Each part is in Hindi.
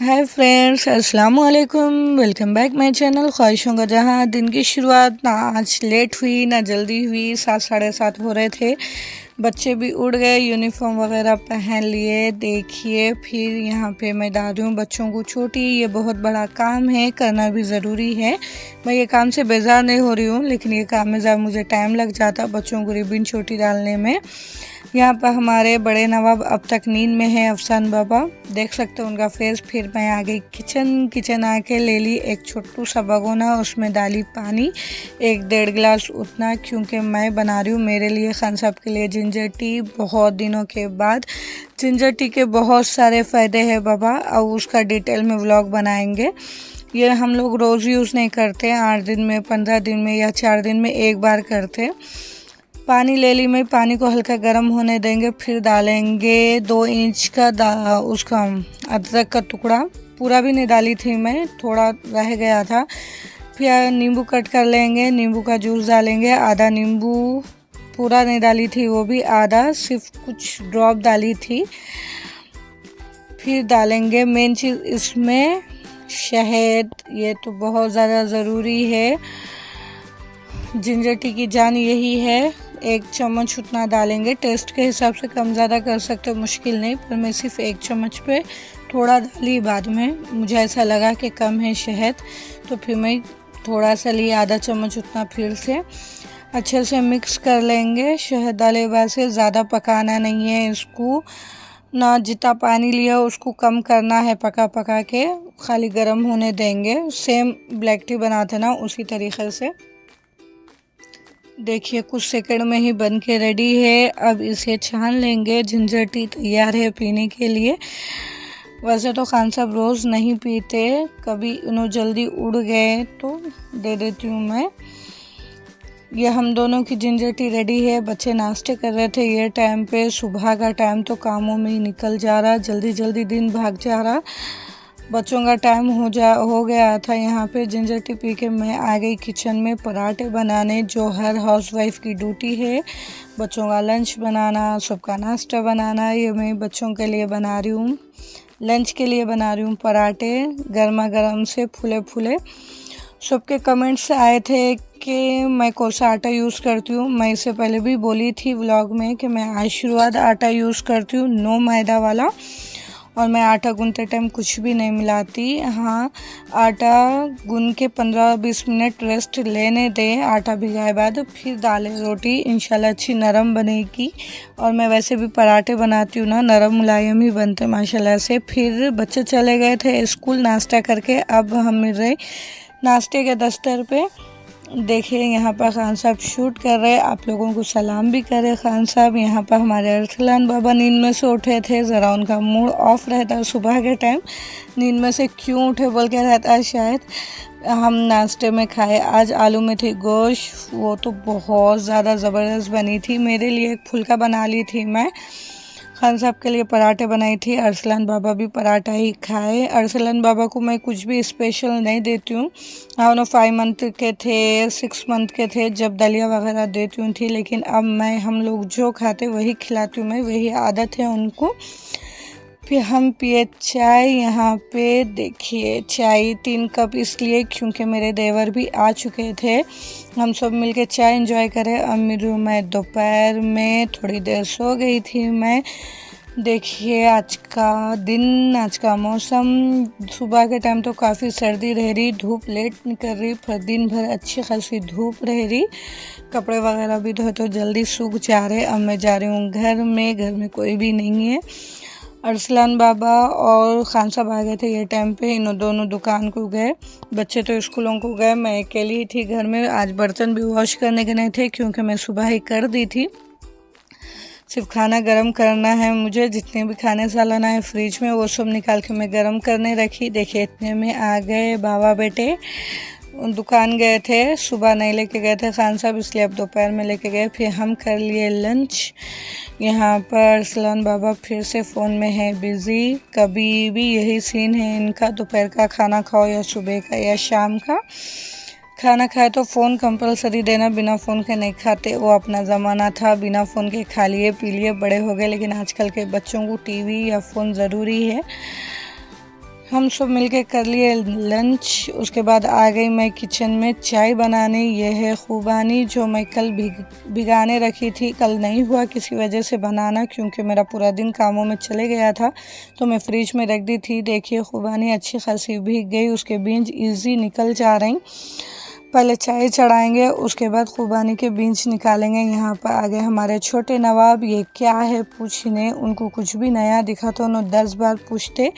हाय फ्रेंड्स, अस्सलाम वालेकुम। Welcome back my channel. ख्वाहिशों का जहाँ। दिन की शुरुआत ना आज लेट हुई ना जल्दी हुई। 7 साढ़े 7 हो रहे थे। बच्चे भी उड़ गए, यूनिफॉर्म वगैरह पहन लिए। देखिए फिर यहाँ पे मैं डाल रही हूँ बच्चों को छोटी। ये बहुत बड़ा काम है, करना भी ज़रूरी है। मैं ये काम से बेजार नहीं हो रही हूँ, लेकिन ये काम में ज़्यादा मुझे टाइम लग जाता बच्चों को रिबन छोटी डालने में। यहाँ पर हमारे बड़े नवाब अब तक नींद में है, अफसान बाबा। देख सकते हो उनका फेस। फिर मैं आ गई किचन आके ले ली एक छोटू सा भगोना, उसमें डाली पानी 1-1.5 गिलास उतना, क्योंकि मैं बना रही हूँ मेरे लिए, खान साहब के लिए जिंजर टी। बहुत दिनों के बाद जिंजर टी के बहुत सारे फ़ायदे हैं बाबा, और उसका डिटेल में व्लॉग बनाएंगे। ये हम लोग रोज़ यूज़ नहीं करते, 8 दिन में, 15 दिन में या 4 दिन में एक बार करते। पानी ले ली मैं, पानी को हल्का गर्म होने देंगे। फिर डालेंगे 2 इंच का उसका अदरक का टुकड़ा। पूरा भी नहीं डाली थी मैं, थोड़ा रह गया था। फिर नींबू कट कर लेंगे, नींबू का जूस डालेंगे। आधा नींबू, पूरा नहीं डाली थी वो भी, आधा सिर्फ कुछ ड्रॉप डाली थी। फिर डालेंगे मेन चीज़ इसमें शहद। ये तो बहुत ज़्यादा ज़रूरी है, जिंजर टी की जान यही है। 1 चम्मच उतना डालेंगे, टेस्ट के हिसाब से कम ज़्यादा कर सकते हो, मुश्किल नहीं। पर मैं सिर्फ 1 चम्मच पे थोड़ा डाली, बाद में मुझे ऐसा लगा कि कम है शहद, तो फिर मैं थोड़ा सा ली, आधा चम्मच उतना। फिर से अच्छे से मिक्स कर लेंगे। शहद डाले बाद से ज़्यादा पकाना नहीं है इसको, ना जितना पानी लिया उसको कम करना है, पका के खाली गर्म होने देंगे। सेम ब्लैक टी बनाते ना उसी तरीके से। देखिए कुछ सेकंड में ही बन के रेडी है। अब इसे छान लेंगे। जिंजर टी तैयार है पीने के लिए। वैसे तो खान साहब रोज़ नहीं पीते, कभी उन्होंने जल्दी उड़ गए तो दे देती हूँ मैं। ये हम दोनों की जिंजर टी रेडी है। बच्चे नाश्ते कर रहे थे ये टाइम पे। सुबह का टाइम तो कामों में ही निकल जा रहा, जल्दी दिन भाग जा रहा। बच्चों का टाइम हो गया था। यहाँ पे जिंजर टी पी के मैं आ गई किचन में पराठे बनाने, जो हर हाउसवाइफ की ड्यूटी है। बच्चों का लंच बनाना, सबका नाश्ता बनाना। ये मैं बच्चों के लिए बना रही हूँ, लंच के लिए बना रही हूँ पराठे, गर्मा गर्म से फूले फूले। सबके कमेंट्स आए थे कि मैं कौन सा आटा यूज़ करती हूँ। मैं इससे पहले भी बोली थी व्लॉग में कि मैं आशीर्वाद आटा यूज़ करती हूँ, नो मैदा वाला। और मैं आटा गूंथते टाइम कुछ भी नहीं मिलाती। हाँ, आटा गूंथ के 15-20 मिनट रेस्ट लेने दें आटा भिगाए बाद, फिर डालें रोटी, इंशाल्लाह अच्छी नरम बनेगी। और मैं वैसे भी पराठे बनाती हूँ ना, नरम मुलायम ही बनते माशाल्लाह से। फिर बच्चे चले गए थे स्कूल नाश्ता करके। अब हम मिल रहे नाश्ते के दस्तर पे। देखिए यहाँ पर खान साहब शूट कर रहे, आप लोगों को सलाम भी करे खान साहब। यहाँ पर हमारे अरसलान बाबा नींद में से उठे थे, ज़रा उनका मूड ऑफ रहता है सुबह के टाइम। नींद में से क्यों उठे बोल के रहता है शायद। हम नाश्ते में खाए आज आलू में थी गोश्त, वो तो बहुत ज़्यादा ज़बरदस्त बनी थी। मेरे लिए एक फुल्का बना ली थी मैं, खान साहब के लिए पराठे बनाई थी। अरसलान बाबा भी पराठा ही खाए। अरसलान बाबा को मैं कुछ भी स्पेशल नहीं देती हूँ। हाँ, उन्होंने 5 मंथ के थे, 6 मंथ के थे जब दलिया वगैरह देती हूँ थी, लेकिन अब मैं हम लोग जो खाते वही खिलाती हूँ मैं, वही आदत है उनको। फिर हम पिए चाय। यहाँ पे देखिए चाय 3 कप इसलिए क्योंकि मेरे देवर भी आ चुके थे। हम सब मिलके चाय एंजॉय करें। अब मिली मैं दोपहर में, थोड़ी देर सो गई थी मैं। देखिए आज का दिन, आज का मौसम, सुबह के टाइम तो काफ़ी सर्दी रह रही, धूप लेट निकल रही, पर दिन भर अच्छी खासी धूप रह रही। कपड़े वगैरह भी धोए तो जल्दी सूख जा रहे। अब मैं जा रही हूँ घर में कोई भी नहीं है। अरसलान बाबा और खान साहब आ गए थे ये टाइम पे। इन दोनों दुकान को गए, बच्चे तो स्कूलों को गए, मैं अकेली ही थी घर में। आज बर्तन भी वॉश करने के नहीं थे क्योंकि मैं सुबह ही कर दी थी। सिर्फ खाना गरम करना है मुझे। जितने भी खाने सालाना है फ्रिज में वो सब निकाल के मैं गरम करने रखी। देखिए इतने में आ गए बाबा बेटे। दुकान गए थे, सुबह नहीं लेके गए थे खान साहब, इसलिए अब दोपहर में लेके गए। फिर हम कर लिए लंच। यहाँ पर अरसलान बाबा फिर से फ़ोन में है बिज़ी। कभी भी यही सीन है इनका, दोपहर का खाना खाओ या सुबह का या शाम का खाना खाए तो फ़ोन कंपलसरी देना, बिना फ़ोन के नहीं खाते। वो अपना ज़माना था, बिना फ़ोन के खा लिए पी लिए बड़े हो गए, लेकिन आजकल के बच्चों को टीवी या फ़ोन ज़रूरी है। हम सब मिलके कर लिए लंच। उसके बाद आ गई मैं किचन में चाय बनाने। ये है खूबानी जो मैं कल भिगाने रखी थी, कल नहीं हुआ किसी वजह से बनाना, क्योंकि मेरा पूरा दिन कामों में चले गया था, तो मैं फ्रिज में रख दी थी। देखिए खूबानी अच्छी खासी भीग गई, उसके बीज इजी निकल जा रही। पहले चाय चढ़ाएंगे, उसके बाद खूबानी के बीज निकालेंगे। यहाँ पर आ गए हमारे छोटे नवाब। ये क्या है पूछने, उनको कुछ भी नया दिखा तो उन्होंने 10 बार पूछते।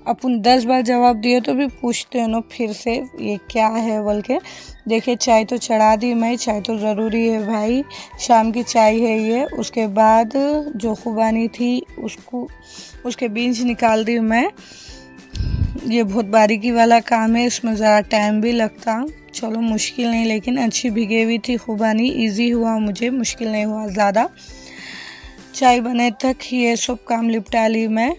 अपन 10 बार जवाब दिए तो भी पूछते उन्होंने फिर से ये क्या है बोल के। देखिए चाय तो चढ़ा दी मैं, चाय तो ज़रूरी है भाई, शाम की चाय है ये। उसके बाद जो खूबानी थी उसके बीज निकाल दी मैं। ये बहुत बारीकी वाला काम है, इसमें ज़रा टाइम भी लगता, चलो मुश्किल नहीं, लेकिन अच्छी भिगी हुई थी खूबानी, इजी हुआ मुझे, मुश्किल नहीं हुआ ज़्यादा। चाय बने तक ये सब काम निपटा ली मैं।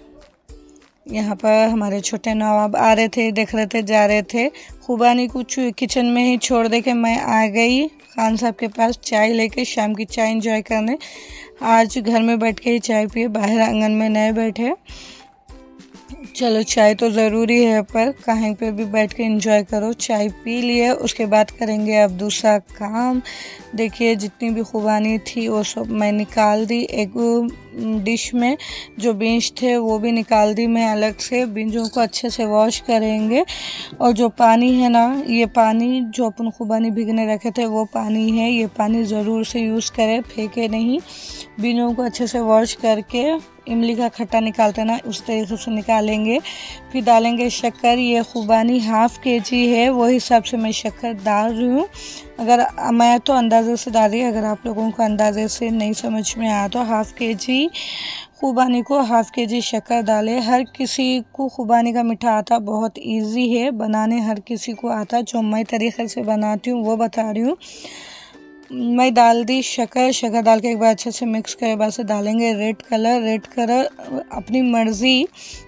यहाँ पर हमारे छोटे नवाब आ रहे थे, देख रहे थे, जा रहे थे। खूबानी को किचन में ही छोड़ दे के मैं आ गई खान साहब के पास चाय लेके, शाम की चाय एंजॉय करने। आज घर में बैठ के ही चाय पिए, बाहर आंगन में नहीं बैठे। चलो चाय तो ज़रूरी है, पर कहीं पे भी बैठ के एंजॉय करो। चाय पी लिए, उसके बाद करेंगे अब दूसरा काम। देखिए जितनी भी खूबानी थी वो सब मैं निकाल दी एक डिश में। जो बीज थे वो भी निकाल दी मैं अलग से। बीजों को अच्छे से वॉश करेंगे, और जो पानी है ना, ये पानी जो अपन खूबानी भिगने रखे थे वो पानी है, ये पानी ज़रूर से यूज़ करें, फेंके नहीं। बीजों को अच्छे से वॉश करके इमली का खट्टा निकालते ना, उस तरीके से निकालेंगे। फिर डालेंगे शक्कर। ये खूबानी ½ kg है, वो हिसाब से मैं शक्कर डाल रही हूँ। अगर मैं तो अंदाजे से डाल रही, अगर आप लोगों को अंदाजे से नहीं समझ में आया तो ½ kg खूबानी को ½ kg शक्कर डालें। हर किसी को खूबानी का मीठा आता, बहुत इजी है बनाने, हर किसी को आता। जो मैं तरीक़े से बनाती हूँ वो बता रही हूँ। मैं डाल दी शक्कर डाल के एक बार अच्छे से मिक्स करे बाद से डालेंगे रेड कलर अपनी मर्ज़ी,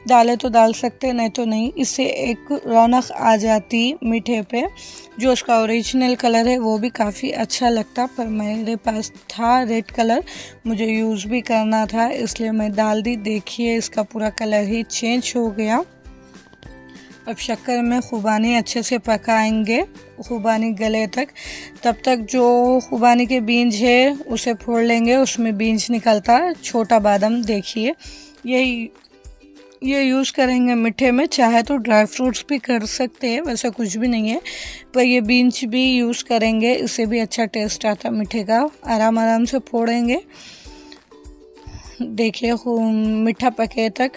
डाले तो डाल सकते, नहीं तो नहीं। इससे एक रौनक आ जाती मीठे पे। जो उसका ओरिजिनल कलर है वो भी काफ़ी अच्छा लगता, पर मेरे पास था रेड कलर, मुझे यूज़ भी करना था, इसलिए मैं डाल दी। देखिए इसका पूरा कलर ही चेंज हो गया। अब शक्कर में खूबानी अच्छे से पकाएंगे, खूबानी गले तक। तब तक जो खूबानी के बीज है उसे फोड़ लेंगे, उसमें बीज निकलता छोटा बादाम। देखिए ये यूज़ करेंगे मीठे में, चाहे तो ड्राई फ्रूट्स भी कर सकते हैं, वैसा कुछ भी नहीं है, पर ये बीज भी यूज़ करेंगे, इससे भी अच्छा टेस्ट आता मीठे का। आराम से फोड़ेंगे। देखिए मीठा पके तक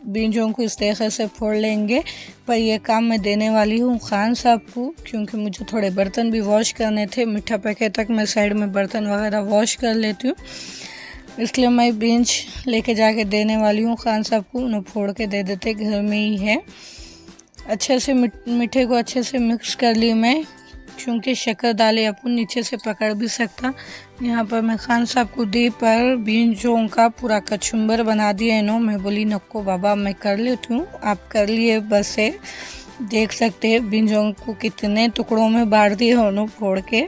बीजों को इस तरीके से फोड़ लेंगे। पर यह काम मैं देने वाली हूँ खान साहब को, क्योंकि मुझे थोड़े बर्तन भी वॉश करने थे। मीठा पके तक मैं साइड में बर्तन वगैरह वॉश कर लेती हूँ, इसलिए मैं बीज लेके जाके देने वाली हूँ खान साहब को। उन्हें फोड़ के दे देते, घर में ही है। अच्छे से मीठे को अच्छे से मिक्स कर ली मैं, क्योंकि शक्कर डाले अपन नीचे से पकड़ भी सकता। यहाँ पर मैं खान साहब को दी, पर बीजों का पूरा कचुम्बर बना दिया इन्होंने। मैं बोली नको बाबा मैं कर लेती हूँ, आप कर लिए बस है। देख सकते हैं बीजों को कितने टुकड़ों में बांट दिए उन्होंने फोड़ के।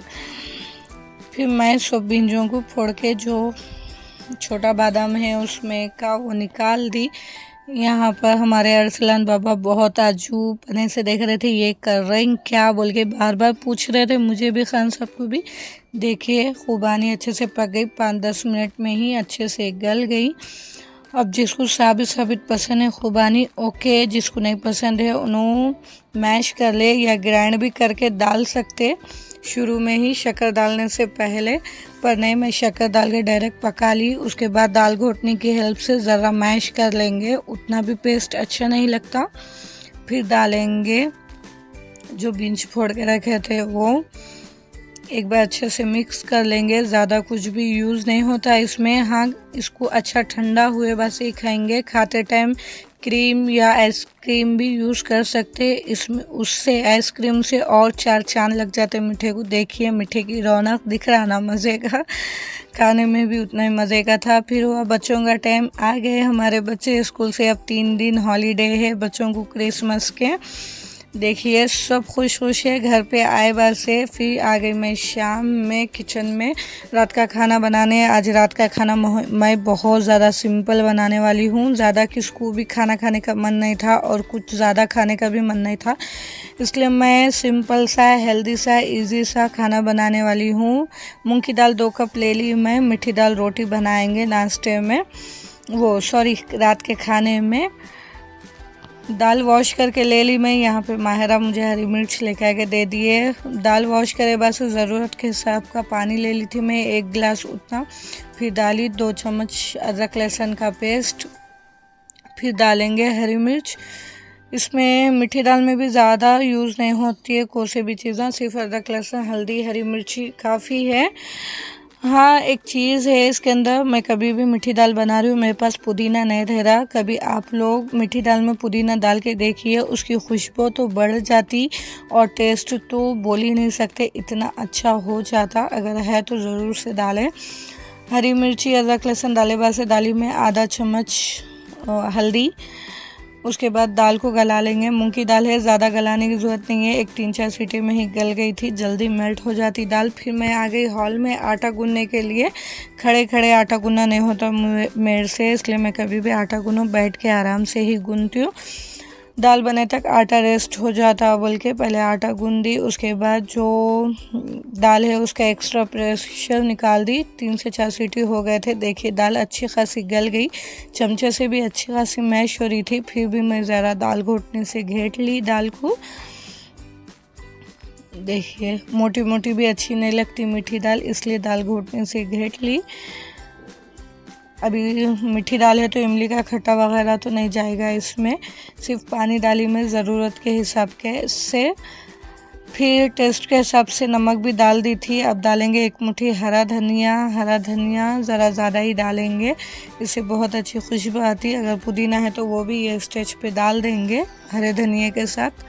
फिर मैं सब बीजों को फोड़ के जो छोटा बादाम है उसमें का वो निकाल दी। यहाँ पर हमारे अरसलान बाबा बहुत आजू पने से देख रहे थे, ये कर रहे हैं क्या बोल के बार बार पूछ रहे थे, मुझे भी, खान साहब को भी। देखिए खूबानी अच्छे से पक गई, 5-10 मिनट में ही अच्छे से गल गई। अब जिसको साबित पसंद है खूबानी ओके, जिसको नहीं पसंद है उन्होंने मैश कर ले या ग्राइंड भी करके डाल सकते शुरू में ही शक्कर डालने से पहले, पर नहीं, मैं शक्कर डाल के डायरेक्ट पका ली। उसके बाद दाल घोटनी की हेल्प से ज़रा मैश कर लेंगे, उतना भी पेस्ट अच्छा नहीं लगता। फिर डालेंगे जो बीज फोड़ के रखे थे वो, एक बार अच्छे से मिक्स कर लेंगे। ज़्यादा कुछ भी यूज़ नहीं होता इसमें। हाँ, इसको अच्छा ठंडा हुए बस ही खाएंगे। खाते टाइम क्रीम या आइसक्रीम भी यूज़ कर सकते इसमें, उससे आइसक्रीम से और 4 चांद लग जाते मीठे को। देखिए मीठे की रौनक दिख रहा ना, मज़े का, खाने में भी उतना ही मज़े का था। फिर हुआ बच्चों का टाइम, आ गए हमारे बच्चे स्कूल से। अब 3 दिन हॉलीडे है बच्चों को क्रिसमस के। देखिए सब खुश खुश है। घर पे आए बार से फिर आ गई मैं शाम में किचन में रात का खाना बनाने। आज रात का खाना मैं बहुत ज़्यादा सिंपल बनाने वाली हूँ। ज़्यादा किसको भी खाना खाने का मन नहीं था और कुछ ज़्यादा खाने का भी मन नहीं था, इसलिए मैं सिंपल सा हेल्दी सा इजी सा खाना बनाने वाली हूँ। मूंग की दाल 2 कप ले ली मैं। मीठी दाल रोटी बनाएंगे नाश्ते में, रात के खाने में। दाल वॉश करके ले ली मैं। यहाँ पे माहिरा मुझे हरी मिर्च लेके आके दे दिए। दाल वॉश करे बाद से ज़रूरत के हिसाब का पानी ले ली थी मैं, 1 गिलास उतना। फिर डाली 2 चम्मच अदरक लहसुन का पेस्ट। फिर डालेंगे हरी मिर्च। इसमें मीठी दाल में भी ज़्यादा यूज़ नहीं होती है कोई से भी चीज़ें, सिर्फ अदरक लहसुन हल्दी हरी मिर्ची काफ़ी है। हाँ, एक चीज़ है इसके अंदर, मैं कभी भी मीठी दाल बना रही हूँ, मेरे पास पुदीना नहीं रह रहा। कभी आप लोग मीठी दाल में पुदीना डाल के देखिए, उसकी खुशबू तो बढ़ जाती और टेस्ट तो बोल ही नहीं सकते, इतना अच्छा हो जाता। अगर है तो ज़रूर से डालें। हरी मिर्ची अदरक लहसुन डाले बाद से डाली में आधा चम्मच हल्दी। उसके बाद दाल को गला लेंगे। मूंग की दाल है, ज़्यादा गलाने की ज़रूरत नहीं है, 1-3-4 सीटी में ही गल गई थी, जल्दी मेल्ट हो जाती दाल। फिर मैं आ गई हॉल में आटा गूंदने के लिए। खड़े खड़े आटा गूंदना नहीं होता मेरे से, इसलिए मैं कभी भी आटा गूंदूँ बैठ के आराम से ही गूंदती हूँ। दाल बने तक आटा रेस्ट हो जाता बोल के पहले आटा गूंदी। उसके बाद जो दाल है उसका एक्स्ट्रा प्रेशर निकाल दी। 3 से 4 सीटी हो गए थे। देखिए दाल अच्छी खासी गल गई, चमचे से भी अच्छी खासी मैश हो रही थी। फिर भी मैं ज़रा दाल घोटने से घेट ली दाल को। देखिए मोटी मोटी भी अच्छी नहीं लगती मीठी दाल, इसलिए दाल घोटने से घेट ली। अभी मीठी दाल है तो इमली का खट्टा वगैरह तो नहीं जाएगा इसमें, सिर्फ पानी डाली में ज़रूरत के हिसाब के से। फिर टेस्ट के हिसाब से नमक भी डाल दी थी। अब डालेंगे 1 मुट्ठी हरा धनिया ज़रा ज़्यादा ही डालेंगे, इससे बहुत अच्छी खुशबू आती है। अगर पुदीना है तो वो भी ये स्टेज पे डाल देंगे हरे धनिया के साथ।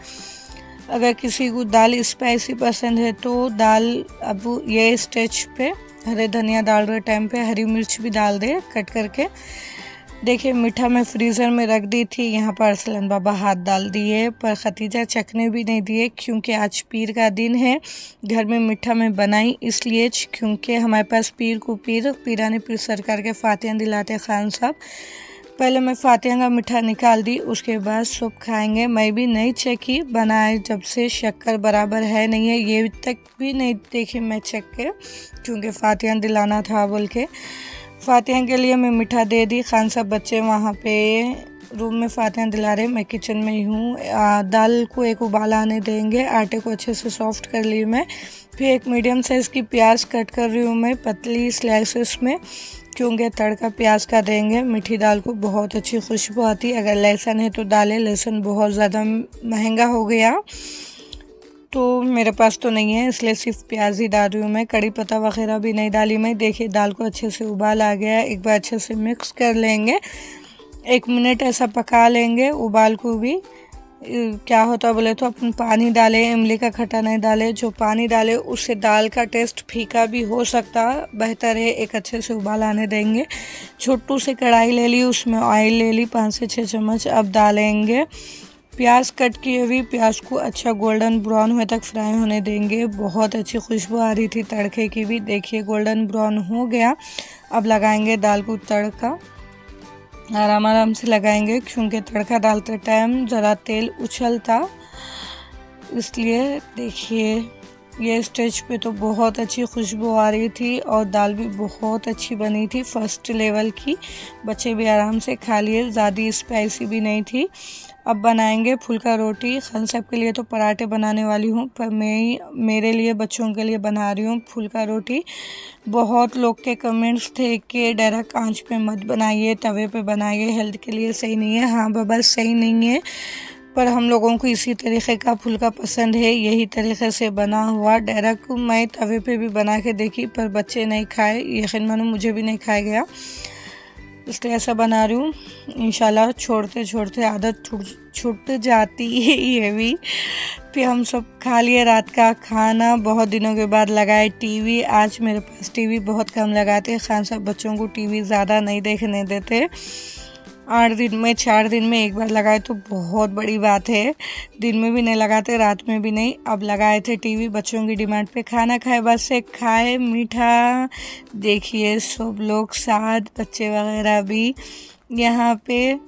अगर किसी को दाल स्पाइसी पसंद है तो दाल अब ये स्टेज पे हरे धनिया डाल रहे टाइम पे हरी मिर्च भी डाल दे कट करके। देखिए मीठा मैं फ्रीज़र में रख दी थी। यहाँ पर अरसलन बाबा हाथ डाल दिए, पर खतीजा चखने भी नहीं दिए, क्योंकि आज पीर का दिन है। घर में मीठा मैं बनाई इसलिए क्योंकि हमारे पास पीरानी पीर सरकार के फातिहा दिलाते खान साहब। पहले मैं फातिहा का मीठा निकाल दी, उसके बाद सब खाएंगे। मैं भी नहीं चखी, बनाए जब से शक्कर बराबर है नहीं है, ये तक भी नहीं देखी मैं चख के, क्योंकि फातिहा दिलाना था बोल के। फातिहा के लिए मैं मीठा दे दी। खान साहब बच्चे वहाँ पे रूम में फातिहा दिला रहे, मैं किचन में ही हूँ। दाल को एक उबाल आने देंगे। आटे को अच्छे से सॉफ्ट कर ली मैं। फिर एक मीडियम साइज़ की प्याज कट कर रही हूँ मैं पतली स्लाइसेस में, क्योंकि तड़का प्याज का देंगे। मीठी दाल को बहुत अच्छी खुशबू आती है। अगर लहसुन है तो डालें, लहसुन बहुत ज़्यादा महंगा हो गया तो मेरे पास तो नहीं है, इसलिए सिर्फ प्याज ही डाल रही हूँ मैं। कड़ी पत्ता वगैरह भी नहीं डाली मैं। देखिए दाल को अच्छे से उबाल आ गया, एक बार अच्छे से मिक्स कर लेंगे, 1 मिनट ऐसा पका लेंगे उबाल को भी। क्या होता है बोले तो अपन पानी डालें, इमली का खट्टा नहीं डालें। जो पानी डाले उससे दाल का टेस्ट फीका भी हो सकता, बेहतर है एक अच्छे से उबाल आने देंगे। छोटू से कढ़ाई ले ली, उसमें ऑयल ले ली 5 से 6 चम्मच। अब डालेंगे प्याज कट किए हुई। प्याज को अच्छा गोल्डन ब्राउन होने तक फ्राई होने देंगे। बहुत अच्छी खुशबू आ रही थी तड़के की भी। देखिए गोल्डन ब्राउन हो गया। अब लगाएंगे दाल को तड़का, आराम से लगाएंगे, क्योंकि तड़का डालते टाइम ज़रा तेल उछलता, इसलिए। देखिए ये स्टेज पे तो बहुत अच्छी खुशबू आ रही थी और दाल भी बहुत अच्छी बनी थी, फर्स्ट लेवल की। बच्चे भी आराम से खा लिए, ज़्यादा स्पाइसी भी नहीं थी। अब बनाएंगे फुल्का रोटी। खान साहब के लिए तो पराठे बनाने वाली हूँ, पर मेरे लिए बच्चों के लिए बना रही हूँ फुल्का रोटी। बहुत लोग के कमेंट्स थे कि डायरेक्ट आंच पे मत बनाइए, तवे पे बनाइए, हेल्थ के लिए सही नहीं है। हाँ बाबा सही नहीं है, पर हम लोगों को इसी तरीके का फुल्का पसंद है, यही तरीके से बना हुआ। डायरेक्ट मैं तवे पे भी बना के देखी, पर बच्चे नहीं खाए, यकीन मानो मुझे भी नहीं खाया गया, इसलिए ऐसा बना रही हूँ। इंशाल्लाह छोड़ते छोड़ते आदत छूट जाती है ये भी। फिर हम सब खा लिए रात का खाना। बहुत दिनों के बाद लगाए टीवी। आज मेरे पास टीवी बहुत कम लगाते हैं, खान साहब बच्चों को टीवी ज़्यादा नहीं देखने देते। 8 दिन में 4 दिन में एक बार लगाए तो बहुत बड़ी बात है। दिन में भी नहीं लगाते, रात में भी नहीं। अब लगाए थे टीवी, बच्चों की डिमांड पे खाना खाए, बस से खाए मीठा। देखिए सब लोग साथ, बच्चे वगैरह भी। यहाँ पे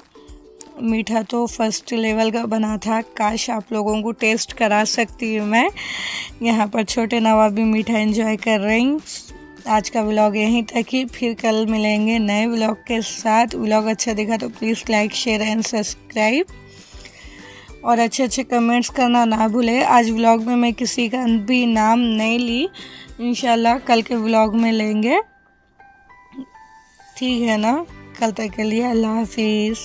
मीठा तो फर्स्ट लेवल का बना था, काश आप लोगों को टेस्ट करा सकती हूँ मैं। यहाँ पर छोटे नवाब भी मीठा एंजॉय कर रहे हैं। आज का व्लॉग यहीं तक ही, फिर कल मिलेंगे नए व्लॉग के साथ। व्लॉग अच्छा दिखा तो please like share and subscribe, और अच्छे अच्छे कमेंट्स करना ना भूले। आज व्लॉग में मैं किसी का भी नाम नहीं ली, इंशाल्लाह कल के व्लॉग में लेंगे, ठीक है ना। कल तक के लिए अल्लाह हाफिज़।